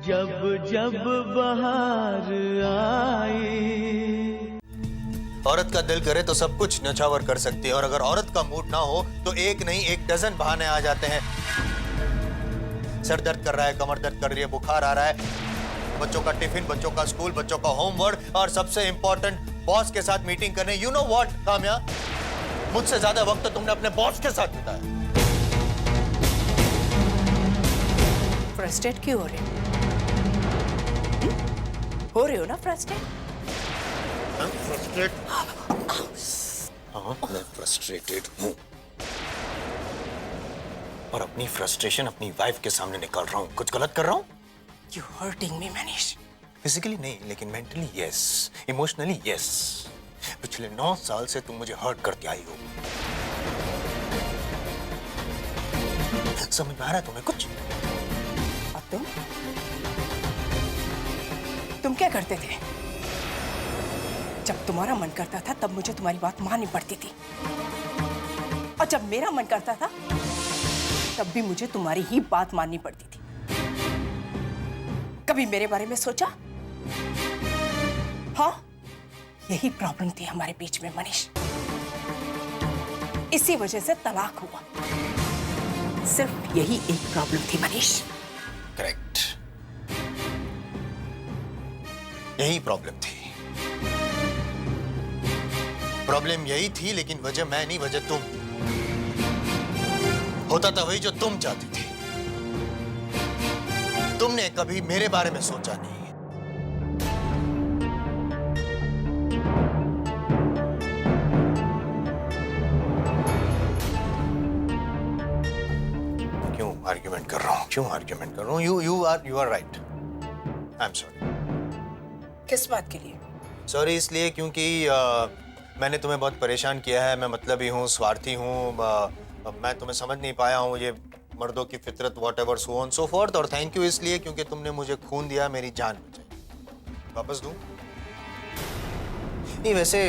जब जब बहार आई। औरत का दिल करे तो सब कुछ न्यौछावर कर सकती है, और अगर औरत का मूड ना हो तो एक नहीं एक डजन बहाने आ जाते हैं। सर दर्द कर रहा है, कमर दर्द कर रही है, बुखार आ रहा है, बच्चों का टिफिन, बच्चों का स्कूल, बच्चों का होमवर्क, और सबसे इंपॉर्टेंट बॉस के साथ मीटिंग करने। यू नो व्हाट काम्या, मुझसे ज्यादा वक्त तो तुमने अपने बॉस के साथ बिताया। फ्रस्ट्रेट क्यों हो रहे हो रहे हो ना फ्रस्ट्रेट? फ्रस्ट्रेट? हाँ, मैं फ्रस्ट्रेटेड हूँ, और अपनी फ्रस्ट्रेशन अपनी वाइफ के सामने निकाल रहा हूँ। कुछ गलत कर रहा हूँ? You hurting me Manish. Physically नहीं, लेकिन मेंटली यस, इमोशनली यस। पिछले 9 साल से तुम मुझे हर्ट करके आई हो। समझ में आ रहा है तुम्हें कुछ? और तुम क्या करते थे? जब तुम्हारा मन करता था तब मुझे तुम्हारी बात माननी पड़ती थी, और जब मेरा मन करता था तब भी मुझे तुम्हारी ही बात माननी पड़ती थी। कभी मेरे बारे में सोचा? हाँ, यही प्रॉब्लम थी हमारे बीच में मनीष। इसी वजह से तलाक हुआ। सिर्फ यही एक प्रॉब्लम थी मनीष। करेक्ट, यही प्रॉब्लम थी। प्रॉब्लम यही थी, लेकिन वजह मैं नहीं, वजह तुम। होता था वही जो तुम चाहती थी। तुमने कभी मेरे बारे में सोचा नहीं। क्यों आर्ग्यूमेंट कर रहा हूं? क्यों आर्ग्यूमेंट कर रहा हूं? You are right. I am sorry. किस बात के लिए? सॉरी इसलिए क्योंकि मैंने तुम्हें बहुत परेशान किया है। मैं मतलबी हूँ, स्वार्थी हूँ, मैं तुम्हें समझ नहीं पाया हूँ। ये मर्दों की फितरत, what ever, so on so fourth. और थैंक यू इसलिए क्योंकि तुमने मुझे खून दिया, मेरी जान बचाई। वापस दूं? नहीं, वैसे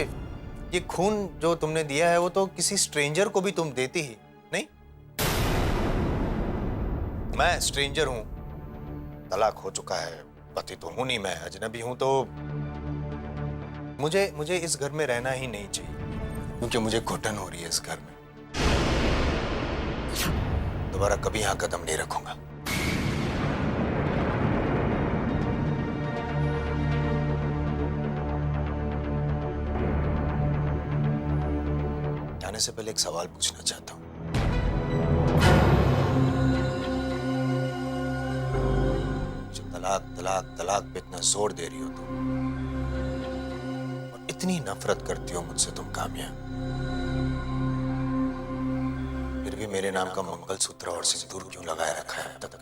ये खून जो तुमने दिया है वो तो किसी स्ट्रेंजर को भी तुम देती ही नहीं। मैं स्ट्रेंजर हूं, तलाक हो चुका है, पति तो हूं नहीं, मैं अजनबी हूं, तो मुझे इस घर में रहना ही नहीं चाहिए, क्योंकि मुझे घुटन हो रही है इस घर में। दोबारा कभी यहां कदम नहीं रखूंगा। जाने से पहले एक सवाल पूछना चाहता हूं। मुझे तलाक तलाक तलाक पे इतना जोर दे रही हो तुम, और इतनी नफरत करती हो मुझसे तुम काम्या, फिर भी मेरे नाम का मंगलसूत्र और सिंदूर क्यों लगाए रखा है अब तक?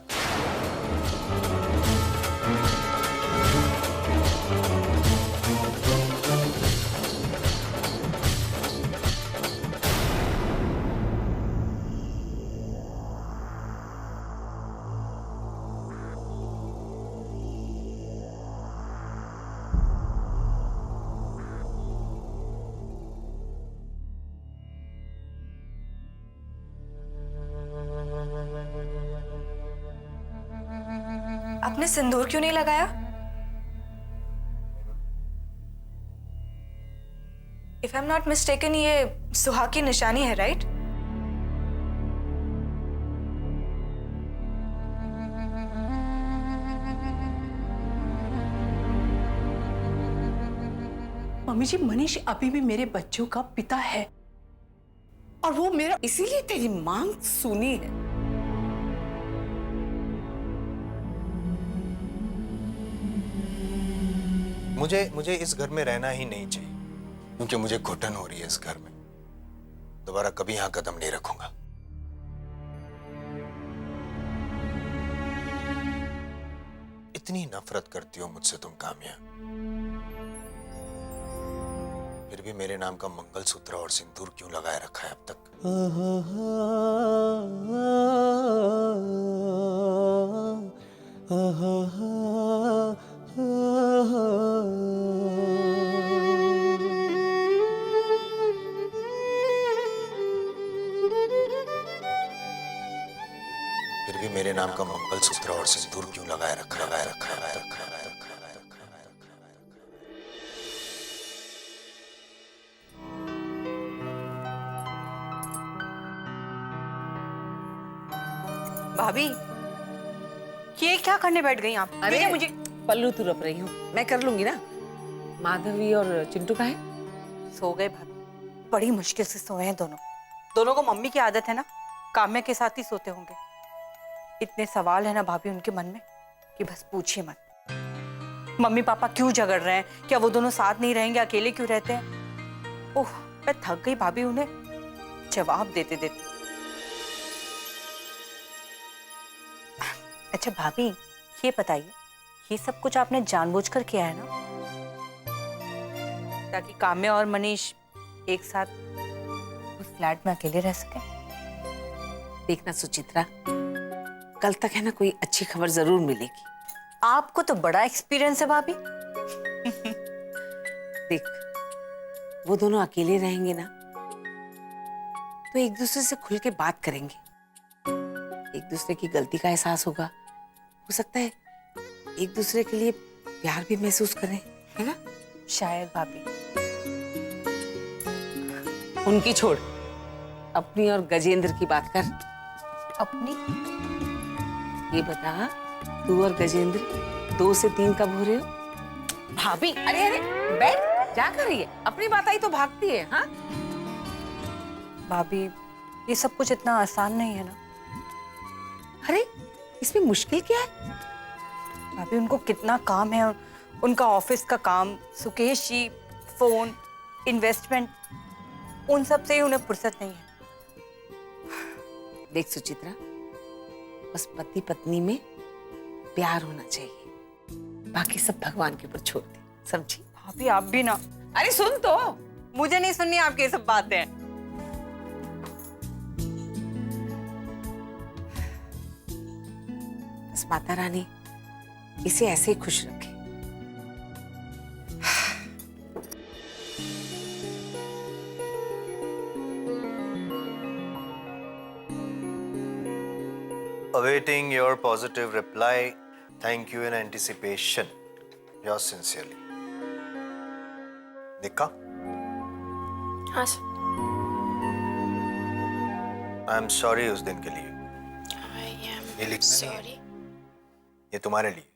आपने सिंदूर क्यों नहीं लगाया? If I am not mistaken ये सुहाग की निशानी है, राइट? मम्मी जी, मनीष अभी भी मेरे बच्चों का पिता है, और वो मेरा, इसीलिए तेरी मांग सुनी है। मुझे इस घर में रहना ही नहीं चाहिए, क्योंकि मुझे घुटन हो रही है इस घर में। दोबारा कभी यहां कदम नहीं रखूंगा। इतनी नफरत करती हो मुझसे तुम काम्या, फिर भी मेरे नाम का मंगलसूत्र और सिंदूर क्यों लगाए रखा है अब तक? फिर भी मेरे नाम का मंगलसूत्र और सिंदूर क्यों लगाए रखा है? भाभी, ये क्या करने बैठ गई आप? अरे ये मुझे पल्लू तुरप रही हूँ, मैं कर लूंगी ना। माधवी और चिंटू का है? सो गए भाभी, बड़ी मुश्किल से सोए हैं दोनों। दोनों को मम्मी की आदत है ना, काम्या के साथ ही सोते होंगे। इतने सवाल है ना भाभी उनके मन में कि बस पूछिए मत। मम्मी पापा क्यों झगड़ रहे हैं? क्या वो दोनों साथ नहीं रहेंगे? अकेले क्यों रहते हैं? ओह, मैं थक गई भाभी उन्हें जवाब देते देते। अच्छा भाभी, ये बताइए, ये सब कुछ आपने जानबूझकर किया है ना, ताकि काम्या और मनीष एक साथ उस फ्लैट में अकेले रह सके? देखना सुचित्रा, कल तक है ना कोई अच्छी खबर जरूर मिलेगी। आपको तो बड़ा एक्सपीरियंस है भाभी। देख, वो दोनों अकेले रहेंगे ना तो एक दूसरे से खुल के बात करेंगे, एक दूसरे की गलती का एहसास होगा, हो सकता है एक दूसरे के लिए प्यार भी महसूस करें, है ना? शायद भाभी। उनकी छोड़, अपनी और गजेंद्र की बात कर। अपनी? ये बता, तू और गजेंद्र 2 से 3 कब हो रहे हो? भाभी, अरे अरे बैठ, क्या कर रही है? अपनी बात आई तो भागती है। हाँ भाभी, ये सब कुछ इतना आसान नहीं है ना। अरे इसमें मुश्किल क्या है? भाभी, उनको कितना काम है, उनका ऑफिस का काम, सुकेश जी, फोन, इन्वेस्टमेंट, उन सब से ही उन्हें फुर्सत नहीं है। देख सुचित्रा, बस पति पत्नी में प्यार होना चाहिए, बाकी सब भगवान के ऊपर छोड़ दे, समझी? भाभी आप भी ना। अरे सुन तो। मुझे नहीं सुननी आपकी ये सब बातें। बस माता रानी इसे ऐसे ही खुश रखे। Awaiting your positive reply. Thank you in anticipation. Yours sincerely. निक्का? हाँ सर। I'm sorry उस दिन के लिए। I am ये लिखना नहीं है। sorry. ये तुम्हारे लिए।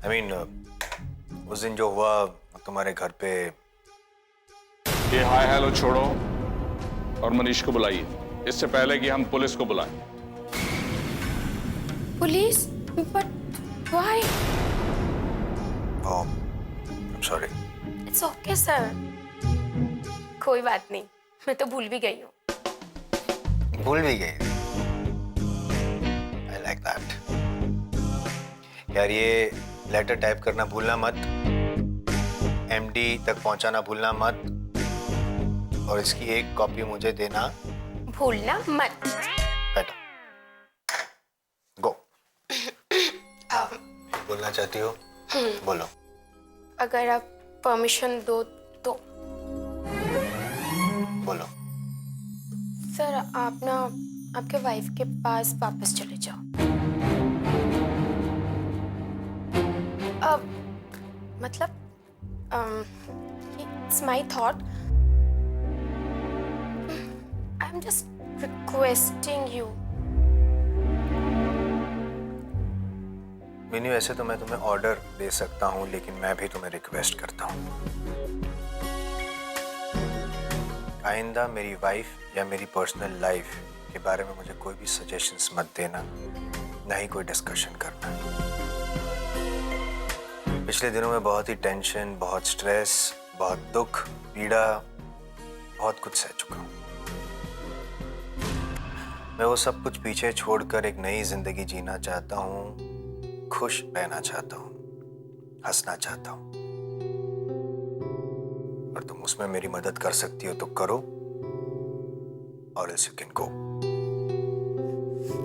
I mean, उस दिन जो हुआ तुम्हारे घर पे। ये हाय हेलो छोड़ो और मनीष को बुलाइए, इससे पहले कि हम पुलिस को बुलाएं। Police? But why? Oh, I'm sorry. It's okay sir. कोई बात नहीं, मैं तो भूल भी गई हूँ। भूल भी गए। I like that. यार ये लेटर टाइप करना भूलना मत, MD तक पहुंचाना भूलना मत, और इसकी एक कॉपी मुझे देना भूलना मत। बेटा। गो। बोलना चाहती हो? बोलो। अगर आप परमिशन दो तो। बोलो। सर आप ना आपके वाइफ के पास वापस चले जाओ। मतलब it's my thought. I'm just requesting you. Mini, वैसे तो मैं तुम्हें ऑर्डर दे सकता हूँ, लेकिन मैं भी तुम्हें रिक्वेस्ट करता हूँ, आइंदा मेरी वाइफ या मेरी पर्सनल लाइफ के बारे में मुझे कोई भी सजेशंस मत देना, ना ही कोई डिस्कशन करना। पिछले दिनों में बहुत ही टेंशन, बहुत स्ट्रेस, बहुत दुख, पीड़ा, बहुत कुछ सह चुका हूँ। मैं वो सब कुछ पीछे छोड़कर एक नई जिंदगी जीना चाहता हूँ, खुश रहना चाहता हूँ, हंसना चाहता हूँ, और तुम उसमें मेरी मदद कर सकती हो तो करो, और else you can go.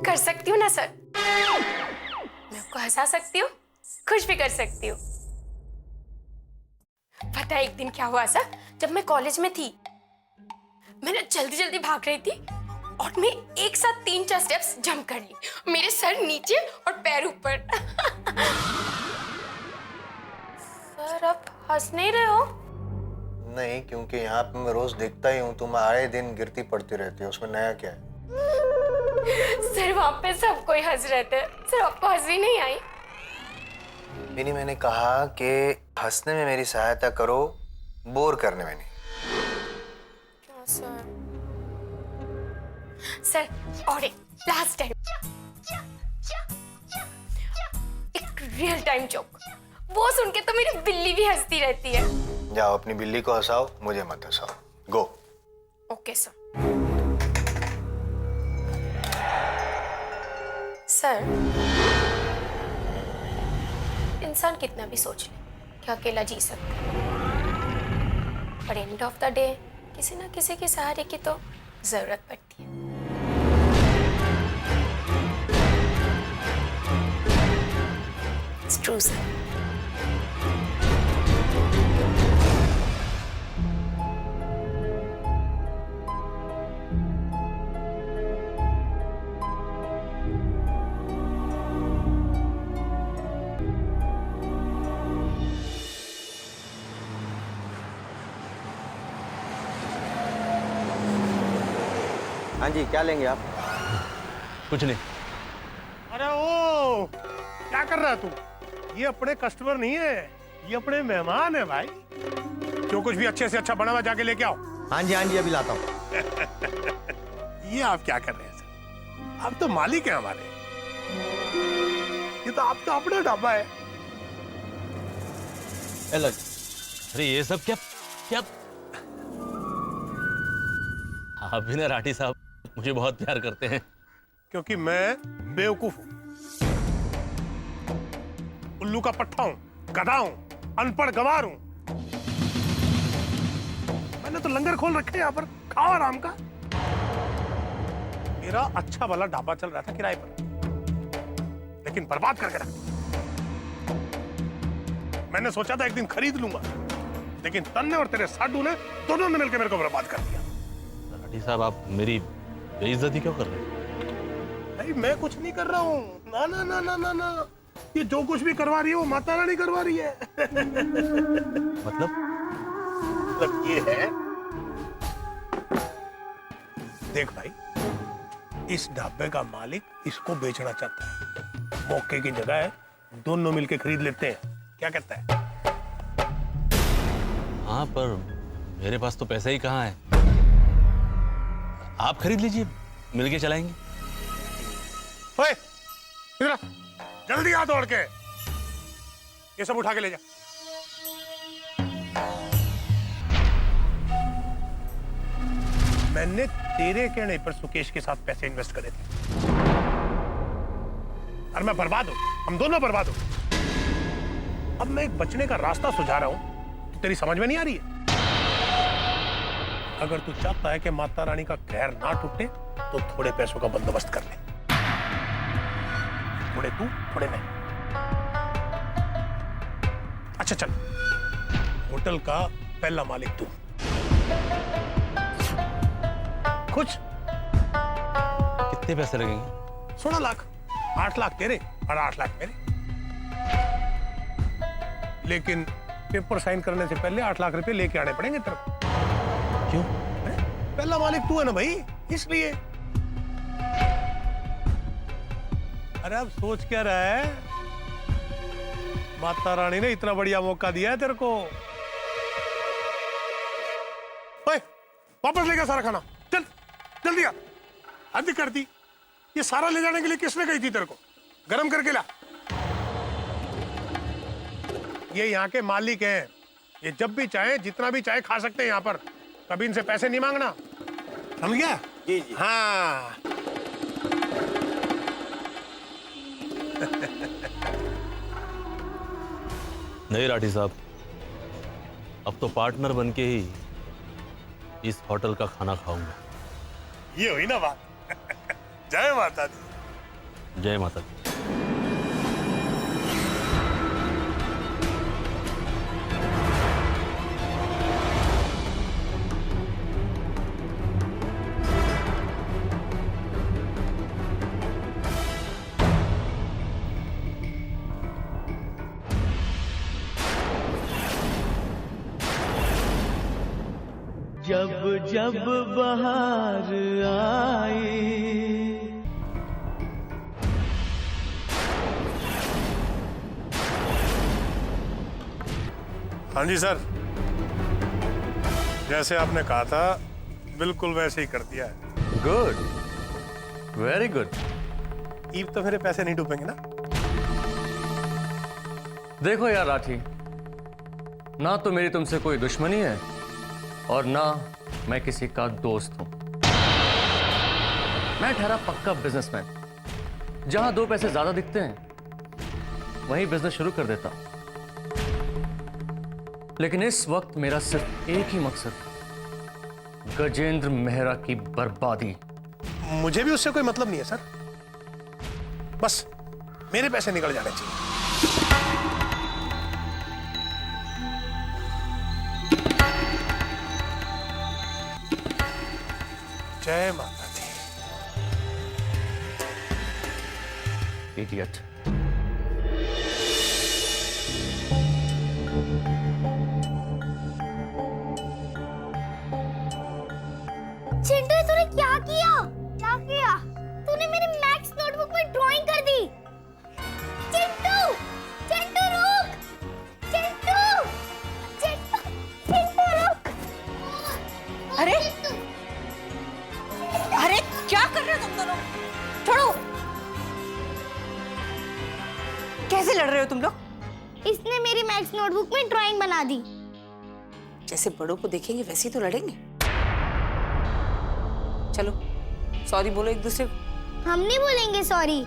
कर सकती हूँ ना सर, मैं आपको हंसा सकती हूँ, खुश भी कर सकती हूँ। पता है एक दिन क्या हुआ सर, जब मैं कॉलेज में थी, मैं ना जल्दी जल्दी भाग रही थी और मैं एक साथ 3-4 स्टेप्स जंप कर ली। मेरे सर नीचे और पैर ऊपर। सर आप हंस नहीं रहे हो? नहीं, क्योंकि यहाँ पे मैं रोज देखता ही हूँ, तुम आए दिन गिरती पड़ती रहती हो, उसमें नया क्या है? सर वहां पे सब कोई हंस रहे थे। सर आपको हंसी नहीं आई? बिनी, मैंने कहा कि हंसने में मेरी सहायता करो, बोर करने में नहीं। सर और एक लास्ट टाइम, एक रियल टाइम जोक, वो सुन के तो मेरी बिल्ली भी हंसती रहती है। जाओ अपनी बिल्ली को हंसाओ, मुझे मत हंसाओ। गो। Okay sir. सर इंसान कितना भी सोच ले कि अकेला जी सकता है, पर एंड ऑफ द डे किसी ना किसी के सहारे की तो जरूरत पड़ती है। It's true, sir. हाँ जी, क्या लेंगे आप? कुछ नहीं। अरे ओ, क्या कर रहा है तू? ये अपने कस्टमर नहीं है, ये अपने मेहमान है भाई। जो कुछ भी अच्छे से अच्छा बना हुआ जाके लेके आओ। हाँ जी, अभी लाता हूँ। ये आप क्या कर रहे हैं सर? आप तो मालिक हैं हमारे। ये तो आपका अपना ढाबा है। अरे ये सब क्या क्या? आप भी ना राठी साहब मुझे बहुत प्यार करते हैं। क्योंकि मैं बेवकूफ हूं, उल्लू का पट्टा हूं, गधा हूं, अनपढ़ गवार हूं। मैंने तो लंगर खोल रखे यहाँ पर, खाओ आराम का। मेरा अच्छा वाला ढाबा चल रहा था किराए पर, लेकिन बर्बाद करके रखा। मैंने सोचा था एक दिन खरीद लूंगा, लेकिन तन्ने और तेरे साडू ने दोनों ने मिलकर मेरे को बर्बाद कर दिया। राठी साहब आप मेरी बेइज्जती क्यों कर रहे हैं? नहीं, मैं कुछ नहीं कर रहा हूँ। ना ना ना ना ना ना, ये जो कुछ भी करवा रही है वो माता रानी करवा रही है। मतलब ये है, देख भाई, इस ढाबे का मालिक इसको बेचना चाहता है। मौके की जगह है, दोनों मिलके खरीद लेते हैं। क्या कहता है? हाँ, पर मेरे पास तो पैसा ही कहाँ है। आप खरीद लीजिए, मिलके चलाएंगे। ओए, इधर आ, जल्दी आ दौड़ के। ये सब उठा के ले जा। मैंने तेरे कहने पर सुकेश के साथ पैसे इन्वेस्ट करे थे, और मैं बर्बाद हूं, हम दोनों बर्बाद हो। अब मैं एक बचने का रास्ता सुझा रहा हूं, तो तेरी समझ में नहीं आ रही है? अगर तू चाहता है कि माता रानी का कहर ना टूटे, तो थोड़े पैसों का बंदोबस्त कर ले। थोड़े तू, थोड़े मैं। अच्छा चल, होटल का पहला मालिक तू। कुछ कितने पैसे लगेंगे? 16 लाख, 8 लाख तेरे और 8 लाख मेरे। लेकिन पेपर साइन करने से पहले 8 लाख रुपए लेके आने पड़ेंगे तेरे को। क्यों? पहला मालिक तू है ना भाई, इसलिए। अरे अब सोच क्या रहा है? माता रानी ने इतना बढ़िया मौका दिया है तेरे को। ओए, वापस ले गया सारा खाना। चल जल्दी आ। हद कर दी। ये सारा ले जाने के लिए किसने कही थी तेरे को? गरम करके ला। ये यहाँ के मालिक हैं, ये जब भी चाहे जितना भी चाहे खा सकते हैं यहाँ पर। कभी इनसे पैसे नहीं मांगना, समझ गया? जी जी। हाँ। नहीं राठी साहब, अब तो पार्टनर बनके ही इस होटल का खाना खाऊंगा। ये हुई ना बात। जय माता दी। जय माता दी। जब जब बहार आई। हाँ जी सर, जैसे आपने कहा था बिल्कुल वैसे ही कर दिया है। Good, very good. ईव तो मेरे पैसे नहीं डूबेंगे ना? देखो यार राठी, ना तो मेरी तुमसे कोई दुश्मनी है और ना मैं किसी का दोस्त हूं। मैं ठहरा पक्का बिजनेसमैन, जहां दो पैसे ज्यादा दिखते हैं वहीं बिजनेस शुरू कर देता हूं। लेकिन इस वक्त मेरा सिर्फ एक ही मकसद, गजेंद्र मेहरा की बर्बादी। मुझे भी उससे कोई मतलब नहीं है सर, बस मेरे पैसे निकल जाने चाहिए। जय माता दी। इडियट। चिंटू, तूने क्या किया? क्या किया? तूने मेरे मैथ्स नोटबुक में ड्राइंग कर दी। चिंटू, चिंटू रुक! चिंटू, चिंटू, चिंटू रुक! अरे अरे क्या कर रहे हो तुम दोनों? छोड़ो! कैसे लड़ रहे हो तुम लोग? इसने मेरी मैथ्स नोटबुक में ड्राइंग बना दी। जैसे बड़ों को देखेंगे वैसे ही तो लड़ेंगे। चलो सॉरी बोलो एक दूसरे को। हम नहीं बोलेंगे सॉरी।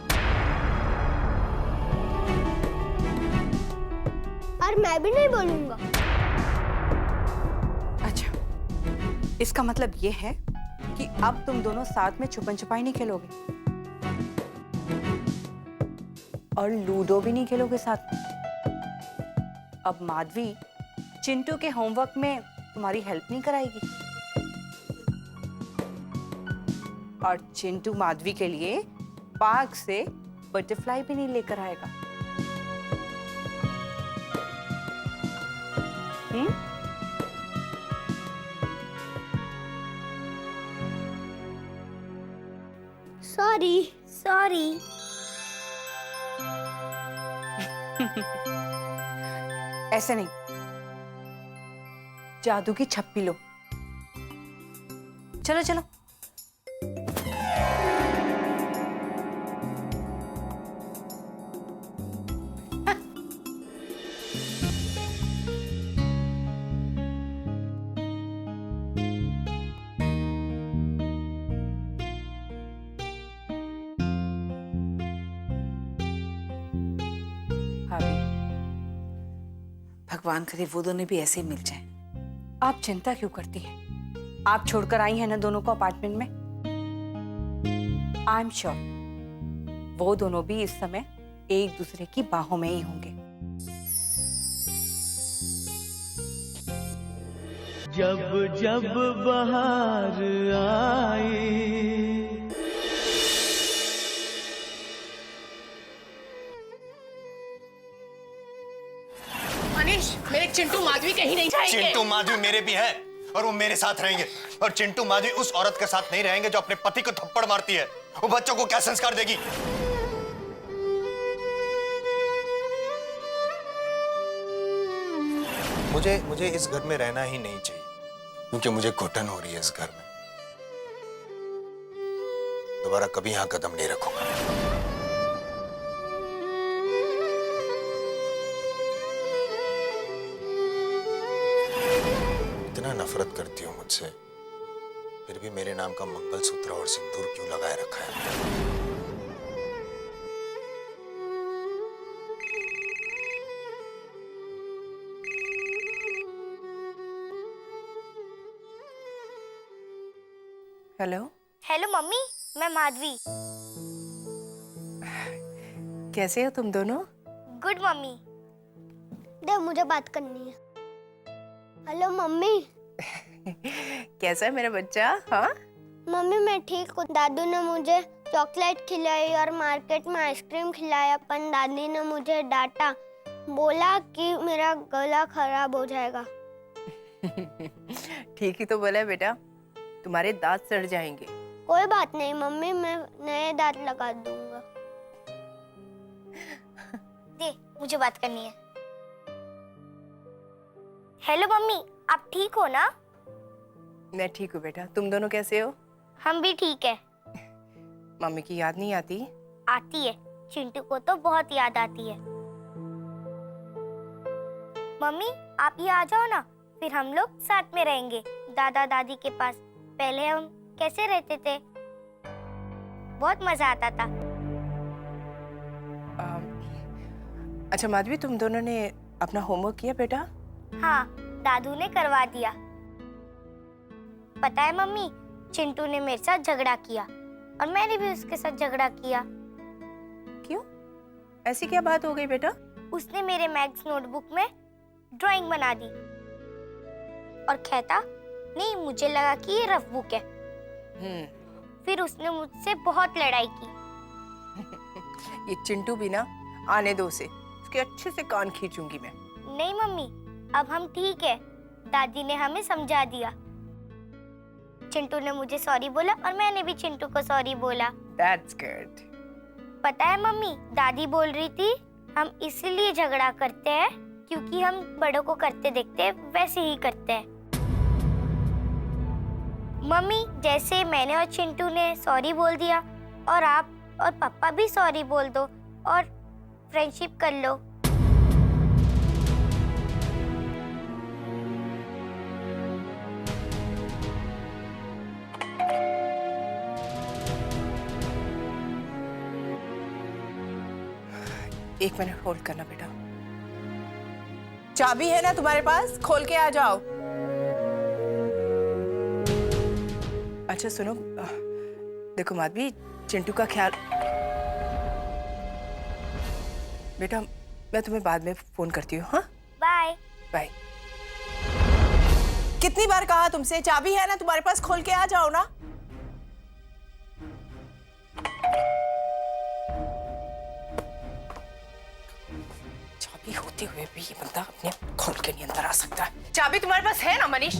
और मैं भी नहीं बोलूंगा। अच्छा, इसका मतलब ये है कि अब तुम दोनों साथ में छुपन छुपाई नहीं खेलोगे और लूडो भी नहीं खेलोगे साथ में। अब माधवी चिंटू के होमवर्क में तुम्हारी हेल्प नहीं कराएगी और चिंटू माधवी के लिए पार्क से बटरफ्लाई भी नहीं लेकर आएगा। Sorry sorry. ऐसे नहीं, जादू की छप्पी लो। चलो चलो। भगवान करे वो दोनों भी ऐसे ही मिल जाएं। आप चिंता क्यों करती हैं? आप छोड़कर आई हैं ना दोनों को अपार्टमेंट में। आई एम श्योर वो दोनों भी इस समय एक दूसरे की बाहों में ही होंगे। जब जब बहार आई। मेरे चिंटू माधवी कहीं नहीं जाएंगे। चिंटू माधवी मेरे भी हैं और वो मेरे साथ रहेंगे। और चिंटू माधवी उस औरत के साथ नहीं रहेंगे जो अपने पति को थप्पड़ मारती है। वो बच्चों को क्या संस्कार देगी? मुझे इस घर में रहना ही नहीं चाहिए क्योंकि मुझे घुटन हो रही है इस घर में। दोबारा कभी यहां कदम नहीं रखूंगा। नफरत करती हूँ मुझसे, फिर भी मेरे नाम का मंगलसूत्र और सिंदूर क्यों लगाए रखा है? हेलो। हेलो मम्मी, मैं माधवी। कैसे हो तुम दोनों? Good mummy. देव, मुझे बात करनी है। Hello mummy. कैसा है मेरा बच्चा? हाँ मम्मी मैं ठीक हूँ। दादू ने मुझे चॉकलेट खिलाई और मार्केट में आइसक्रीम खिलाया, पर दादी ने मुझे डांटा, बोला कि मेरा गला खराब हो जाएगा। ठीक ही तो बोला है बेटा, तुम्हारे दांत सड़ जाएंगे। कोई बात नहीं मम्मी, मैं नए दांत लगा दूंगा। दे, मुझे बात करनी है। हेलो मम्मी, आप ठीक हो ना? मैं ठीक हूँ बेटा, तुम दोनों कैसे हो? हम भी ठीक है। मम्मी की याद नहीं आती? आती है, चिंटू को तो बहुत याद आती है। मम्मी आप ये आ जाओ ना, फिर हम लोग साथ में रहेंगे दादा दादी के पास। पहले हम कैसे रहते थे, बहुत मजा आता था। अच्छा माधवी, तुम दोनों ने अपना होमवर्क किया बेटा? हाँ, दादू ने करवा दिया। पता है मम्मी, चिंटू ने मेरे साथ झगड़ा किया और मैंने भी उसके साथ झगड़ा किया। क्यों? ऐसी क्या बात हो गई बेटा? उसने मेरे मैथ्स नोटबुक में ड्राइंग बना दी और कहता नहीं, मुझे लगा कि ये रफ बुक है। फिर उसने मुझसे बहुत लड़ाई की। ये चिंटू भी ना, आने दो उसे, उसके अच्छे से कान खींचूंगी मैं। नहीं मम्मी, अब हम ठीक है, दादी ने हमें समझा दिया। चिंटू ने मुझे सॉरी बोला और मैंने भी चिंटू को सॉरी बोला। That's good. पता है मम्मी, दादी बोल रही थी हम इसीलिए झगड़ा करते हैं क्योंकि हम बड़ों को करते देखते हैं वैसे ही करते हैं। मम्मी, जैसे मैंने और चिंटू ने सॉरी बोल दिया और आप और पापा भी सॉरी बोल दो और फ्रेंडशिप कर लो। एक मिनट होल्ड करना बेटा। चाबी है ना तुम्हारे पास? खोल के आ जाओ। अच्छा सुनो, देखो माधवी, चिंटू का ख्याल। बेटा मैं तुम्हें बाद में फोन करती हूँ। हाँ बाय बाय। कितनी बार कहा तुमसे, चाबी है ना तुम्हारे पास? खोल के आ जाओ ना। चाबी होते हुए भी ये बंदा अपने खोल के नहीं अंदर आ सकता है। चाबी तुम्हारे पास है ना मनीष?